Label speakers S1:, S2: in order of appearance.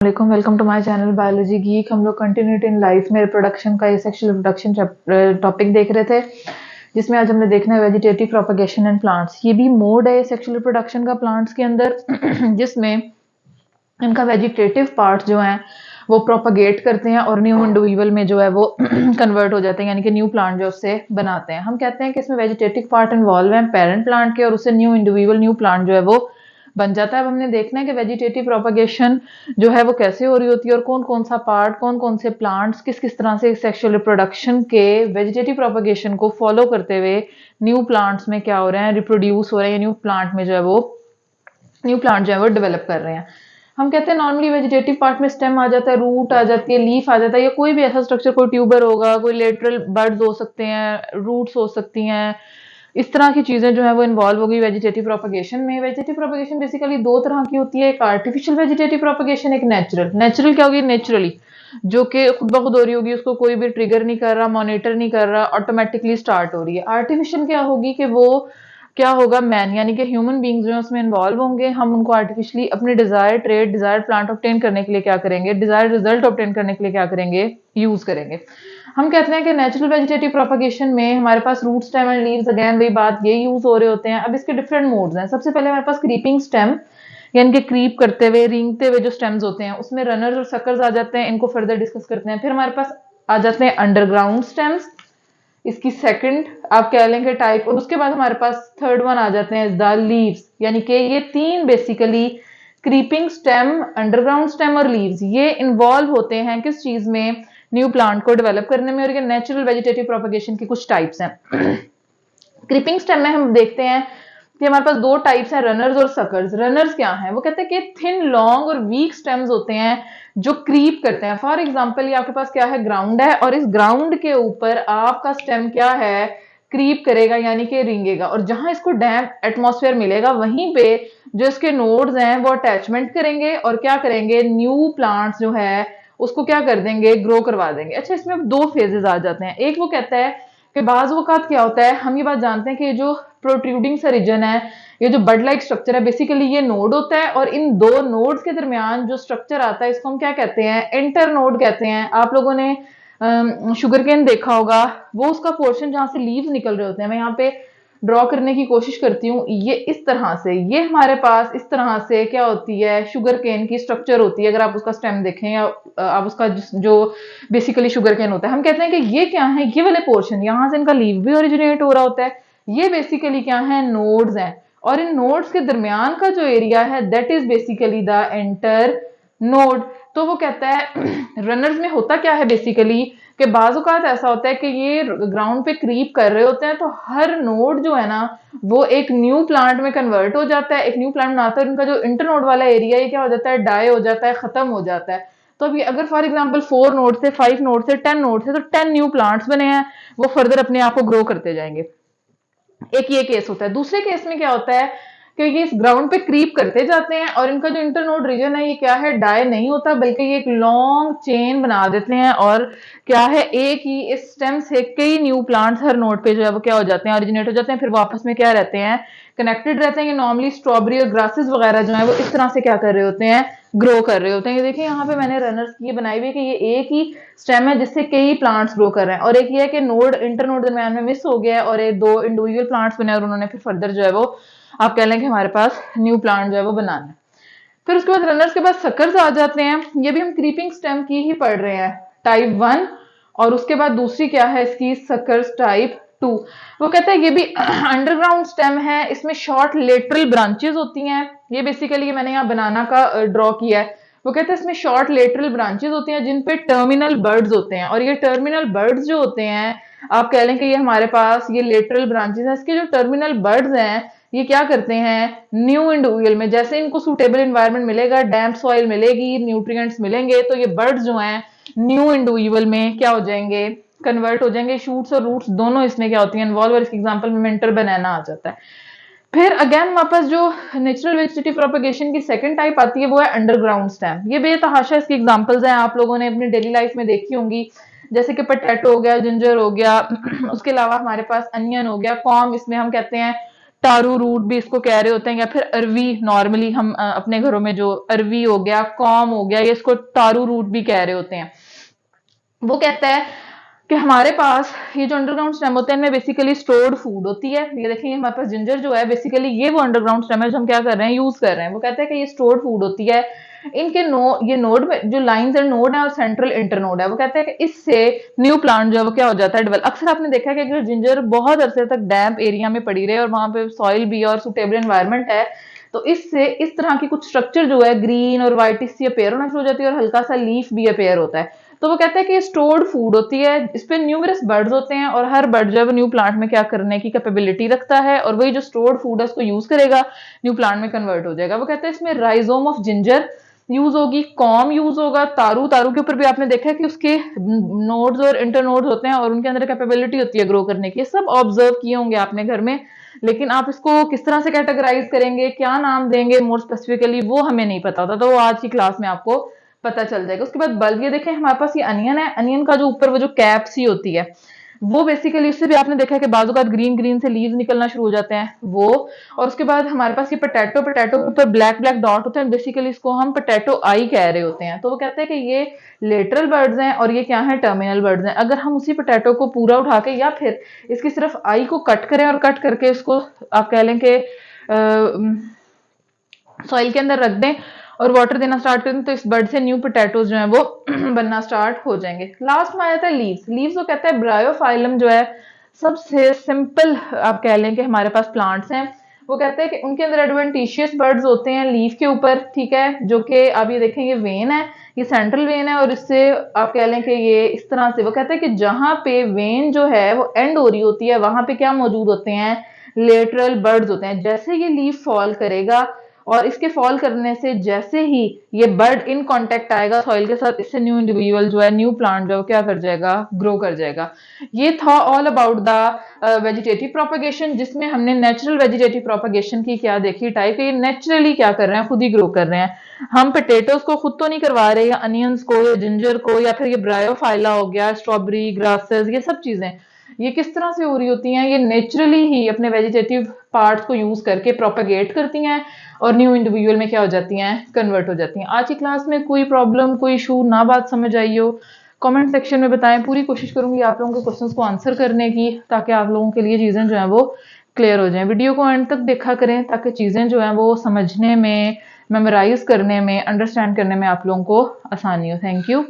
S1: वालेकुम, welcome to my channel biology geek. हम लोग कंटिन्यूटी इन लाइफ में रिप्रोडक्शन का सेक्सुअल रिप्रोडक्शन टॉपिक देख रहे थे, जिसमें आज हमने देखना है वेजिटेटिव प्रोपगेशन एंड प्लांट्स। ये भी मोड है सेक्सुअल रिप्रोडक्शन का प्लांट्स के अंदर जिसमें इनका वेजिटेटिव पार्ट जो है वो प्रोपगेट करते हैं और न्यू इंडिविजुअल में जो है वो कन्वर्ट हो जाते हैं, यानी कि न्यू प्लांट जो उससे बनाते हैं। हम कहते हैं कि इसमें वेजिटेटिव पार्ट इन्वॉल्व है पेरेंट प्लांट के, और उससे न्यू इंडिविजुअल न्यू प्लांट जो है वो बन जाता है। अब हमने देखना है कि वेजिटेटिव प्रोपगेशन जो है वो कैसे हो रही होती है और कौन कौन सा पार्ट, कौन कौन से प्लांट्स किस किस तरह से सेक्सुअल रिप्रोडक्शन के वेजिटेटिव प्रोपगेशन को फॉलो करते हुए न्यू प्लांट्स में क्या हो रहे हैं, रिप्रोड्यूस हो रहे हैं, न्यू प्लांट में जो है वो न्यू प्लांट जो है वो डेवलप कर रहे हैं। हम कहते हैं नॉर्मली वेजिटेटिव पार्ट में स्टेम आ जाता है, रूट आ जाती है, लीफ आ जाता है, या कोई भी ऐसा स्ट्रक्चर, कोई ट्यूबर होगा, कोई लेटरल बर्ड्स हो सकते हैं, रूट्स हो सकती हैं, इस तरह की चीजें जो है वो इन्वॉल्व होगी वेजिटेटिव प्रोपगेशन में। वेजिटेटिव प्रोपगेशन बेसिकली दो तरह की होती है, एक आर्टिफिशियल वेजिटेटिव प्रोपगेशन, एक नेचुरल। नेचुरल क्या होगी? नेचुरली, जो कि खुद ब खुद हो रही होगी, उसको कोई भी ट्रिगर नहीं कर रहा, मॉनिटर नहीं कर रहा, ऑटोमेटिकली स्टार्ट हो रही है। आर्टिफिशियल क्या होगी कि वो क्या होगा, मैन यानी कि ह्यूमन बींग्स जो है उसमें इन्वॉल्व होंगे। हम उनको आर्टिफिशियली अपने desired trade, desired plant obtain करने के लिए क्या करेंगे, डिजायर्ड रिजल्ट ऑब्टेन करने के लिए क्या करेंगे, यूज करेंगे। हम कहते हैं कि नेचुरल वेजिटेटिव प्रोपगेशन में हमारे पास root stem and leaves, again वही बात, ये यूज हो रहे होते हैं। अब इसके डिफरेंट मोड्स हैं। सबसे पहले हमारे पास क्रीपिंग स्टेम, यानी कि क्रीप करते हुए, रेंगते हुए जो स्टेम्स होते हैं, उसमें रनर्स और सकर्स आ जाते हैं। इनको फर्दर डिस्कस करते हैं। फिर हमारे पास आ जाते हैं अंडरग्राउंड स्टेम्स, इसकी सेकंड आप कह लेंगे टाइप, और उसके बाद हमारे पास थर्ड वन आ जाते हैं द लीव्स, यानी कि ये तीन basically creeping stem, underground stem और लीव्स, ये इन्वॉल्व होते हैं किस चीज में, न्यू प्लांट को डेवलप करने में। और ये नेचुरल वेजिटेटिव प्रोपगेशन की कुछ टाइप्स हैं। क्रीपिंग स्टेम में हम देखते हैं कि हमारे पास दो टाइप्स हैं, रनर्स और सकर्स। रनर्स क्या हैं? वो कहते हैं कि थिन, लॉन्ग और वीक स्टेम्स होते हैं जो क्रीप करते हैं। फॉर एग्जांपल ये आपके पास क्या है, ग्राउंड है, और इस ग्राउंड के ऊपर आपका स्टेम क्या है, क्रीप करेगा, यानी कि रिंगेगा, और जहां इसको डैम्प एटमॉस्फेयर मिलेगा वहीं पे जो इसके नोड्स हैं वो अटैचमेंट करेंगे और क्या करेंगे, न्यू प्लांट्स जो है उसको क्या कर देंगे, ग्रो करवा देंगे। अच्छा, इसमें दो फेजेस आ जाते हैं। एक वो कहता है कि बाज वक़्त क्या होता है, हम ये बात जानते हैं कि जो प्रोट्रूडिंग सा रीजन है, ये जो बड लाइक स्ट्रक्चर है, बेसिकली ये नोड होता है, और इन दो नोड्स के दरमियान जो स्ट्रक्चर आता है इसको हम क्या कहते हैं, इंटर नोड कहते हैं। आप लोगों ने शुगर केन देखा होगा, वो उसका पोर्शन जहां से लीव्स निकल रहे होते हैं। मैं यहाँ पे ड्रॉ करने की कोशिश करती हूँ। ये इस तरह से, ये हमारे पास इस तरह से क्या होती है, शुगर केन की स्ट्रक्चर होती है। अगर आप उसका स्टेम देखें या आप उसका जो बेसिकली शुगर केन होता है, हम कहते हैं कि ये क्या है, ये वाले पोर्शन, यहां से इनका लीव भी ओरिजिनेट हो रहा होता है। ये बेसिकली क्या है, नोड्स हैं, और इन नोड्स के दरमियान का जो एरिया है that is basically the enter node. तो वो कहता है रनर्स में होता क्या है बेसिकली कि बाज़-औक़ात ऐसा होता है कि ये ग्राउंड पे क्रीप कर रहे होते हैं, तो हर नोड जो है ना वो एक न्यू प्लांट में कन्वर्ट हो जाता है, एक न्यू प्लांट बनाता है। इनका जो इंटरनोड वाला एरिया ये क्या हो जाता है, डाई हो जाता है, खत्म हो जाता है। तो अभी अगर फॉर एग्जांपल 4 नोड थे, 5 नोड थे, 10 नोड थे, तो 10 न्यू प्लांट्स बने हैं, वो फर्दर अपने आप को ग्रो करते जाएंगे। एक ये केस होता है। दूसरे केस में क्या होता है कि ये इस ग्राउंड पे क्रीप करते जाते हैं, और इनका जो इंटरनोड रीजन है ये क्या है, डाई नहीं होता, बल्कि ये एक लॉन्ग चेन बना देते हैं, और क्या है, एक ही इस स्टेम से कई न्यू प्लांट्स हर नोड पे जो है वो क्या हो जाते हैं, ओरिजिनेट हो जाते हैं, फिर वो आपस में क्या रहते हैं, कनेक्टेड रहते हैं। ये नॉर्मली स्ट्रॉबेरी और ग्रासेस वगैरह जो है वो इस तरह से क्या कर रहे होते हैं, ग्रो कर रहे होते हैं। ये देखिए यहाँ पे मैंने रनर्स की बनाई हुई है कि ये एक ही स्टेम है जिससे कई प्लांट्स ग्रो कर रहे हैं, और एक ये है कि नोड, इंटरनोड दरमियान में मिस हो गया है, और एक दो इंडिविजुअल प्लांट्स बने, और उन्होंने फिर फर्दर जो है वो आप कह लें कि हमारे पास न्यू प्लांट जो है वो बनाना है। फिर उसके बाद रनर्स के बाद सकर्स आ जाते हैं। ये भी हम क्रीपिंग स्टेम की ही पढ़ रहे हैं, टाइप 1, और उसके बाद दूसरी क्या है इसकी, सकर्स टाइप 2। वो कहता है ये भी अंडरग्राउंड स्टेम है, इसमें शॉर्ट लेटरल ब्रांचेस होती हैं। ये बेसिकली मैंने यहाँ बनाना का ड्रॉ किया है। वो कहते हैं इसमें शॉर्ट लेटरल ब्रांचेस होती हैं जिन पे टर्मिनल बर्ड्स होते हैं, और ये टर्मिनल बर्ड्स जो होते हैं आप कह लें कि ये हमारे पास ये लेटरल ब्रांचेस हैं। इसके जो टर्मिनल बर्ड्स हैं ये क्या करते हैं, न्यू इंडिविजुअल में जैसे इनको सूटेबल एनवायरनमेंट मिलेगा, डैम्प सॉइल मिलेगी, न्यूट्रिएंट्स मिलेंगे, तो ये बर्ड्स जो हैं न्यू इंडिविजुअल में क्या हो जाएंगे, कन्वर्ट हो जाएंगे। शूट्स और रूट्स दोनों इसमें क्या होती हैं, इन्वॉल्व, और इसके एग्जांपल में मेंटर बनाना आ जाता है। फिर अगेन हमारे पास जो नेचुरल वेजिटेटिव प्रोपगेशन की सेकंड टाइप आती है वो है अंडरग्राउंड स्टेम। ये बेतहाशा इसकी एग्जांपल्स हैं, आप लोगों ने अपनी डेली लाइफ में देखी होंगी, जैसे कि पोटैटो हो गया, जिंजर हो गया, उसके अलावा हमारे पास अनियन हो गया, कॉर्न, इसमें हम कहते हैं तारू रूट भी इसको कह रहे होते हैं, या फिर अरवी, नॉर्मली हम अपने घरों में जो अरवी हो गया, कॉम हो गया, ये इसको तारू रूट भी कह रहे होते हैं। वो कहता है कि हमारे पास ये जो अंडरग्राउंड स्टेम होते हैं इनमें बेसिकली स्टोर्ड फूड होती है। ये देखेंगे हमारे पास जिंजर जो है बेसिकली ये वो अंडरग्राउंड स्टेम है जो हम क्या कर रहे हैं, यूज कर रहे हैं। वो कहता है कि ये स्टोर्ड फूड होती है। इनके ये नोड में जो लाइंस एंड नोड है और सेंट्रल इंटरनोड है, वो कहते हैं कि इससे न्यू प्लांट जो है वो क्या हो जाता है, डेवलप। अक्सर आपने देखा है कि अगर जिंजर बहुत अरसे तक डैम्प एरिया में पड़ी रहे और वहां पे सॉइल भी और सुटेबल एनवायरनमेंट है, तो इससे इस तरह की कुछ स्ट्रक्चर जो है ग्रीन और व्हाइटिश सी अपेयर होना शुरू हो जाती है और हल्का सा लीफ भी अपेयर होता है। तो वो कहते हैं कि ये स्टोर्ड फूड होती है, इस पे न्यूमरस बर्ड्स होते हैं और हर बर्ड जो है न्यू प्लांट में क्या करने की कैपेबिलिटी रखता है, और वही जो स्टोर्ड फूड है उसको यूज करेगा, न्यू प्लांट में कन्वर्ट हो जाएगा। वो कहते हैं इसमें राइजोम ऑफ जिंजर यूज होगी, कॉम यूज होगा, तारू, तारू के ऊपर भी आपने देखा है कि उसके नोड्स और इंटरनोड्स होते हैं और उनके अंदर कैपेबिलिटी होती है ग्रो करने की। सब ऑब्जर्व किए होंगे आपने घर में, लेकिन आप इसको किस तरह से कैटेगराइज करेंगे, क्या नाम देंगे मोर स्पेसिफिकली, वो हमें नहीं पता होता। तो वो आज की क्लास में आपको पता चल जाएगा। उसके बाद बल्ब, ये देखें हमारे पास ये अनियन है, अनियन का जो ऊपर वो जो कैप सी होती है वो बेसिकली, इससे भी आपने देखा है कि बाजू का ग्रीन ग्रीन से लीव्स निकलना शुरू हो जाते हैं वो। और उसके बाद हमारे पास ये पोटैटो, पोटैटो के ऊपर ब्लैक ब्लैक डॉट होते हैं, बेसिकली इसको हम पोटैटो आई कह रहे होते हैं। तो वो कहते हैं कि ये लेटरल बर्ड्स हैं और ये क्या है, टर्मिनल बर्ड्स हैं। अगर हम उसी पोटैटो को पूरा उठा के या फिर इसकी सिर्फ आई को कट करें और कट करके इसको आप कह लें कि सॉइल के अंदर रख दें और वाटर देना स्टार्ट कर दें, तो इस बर्ड से न्यू पोटैटोज जो है वो बनना स्टार्ट हो जाएंगे। लास्ट में आ जाता है लीव्स। लीव्स वो कहता है ब्रायोफाइलम जो है सबसे सिंपल आप कह लें कि हमारे पास प्लांट्स हैं। वो कहते हैं कि उनके अंदर एडवेंटिशियस बर्ड्स होते हैं लीफ के ऊपर, ठीक है, जो कि आप ये देखें ये वेन है, ये सेंट्रल वेन है और इससे आप कह लें कि ये इस तरह से, वो कहते हैं कि जहां पे वेन जो है वो एंड हो रही होती है वहां पे क्या मौजूद होते हैं, लेटरल बर्ड्स होते हैं। जैसे ये लीफ फॉल करेगा और इसके फॉल करने से जैसे ही ये बर्ड इन कांटेक्ट आएगा सॉइल के साथ, इससे न्यू इंडिविजुअल जो है, न्यू प्लांट जो है क्या कर जाएगा, ग्रो कर जाएगा। ये था all about the vegetative propagation, जिसमें हमने नेचुरल वेजिटेटिव प्रोपगेशन की क्या देखी टाइप, ये नेचुरली क्या कर रहे हैं, खुद ही ग्रो कर रहे हैं। हम पोटैटोज को खुद तो नहीं करवा रहे, या अनियंस को, या जिंजर को, या फिर ये ब्रायोफाइला हो गया, स्ट्रॉबेरी, ग्रासेस, ये सब चीजें ये किस तरह से हो रही होती हैं, ये नेचुरली ही अपने वेजिटेटिव पार्ट्स को यूज करके प्रोपेगेट करती हैं और न्यू इंडिविजुअल में क्या हो जाती हैं, कन्वर्ट हो जाती हैं। आज की क्लास में कोई प्रॉब्लम, कोई इशू, ना बात समझ आई हो, कमेंट सेक्शन में बताएं। पूरी कोशिश करूंगी आप लोगों के क्वेश्चंस को आंसर करने की, ताकि आप लोगों के लिए चीजें जो हैं वो क्लियर हो जाएं। वीडियो को एंड तक देखा करें ताकि चीजें जो हैं वो समझने में, मेमोराइज करने में, अंडरस्टैंड करने में आप लोगों को आसानी हो। Thank you.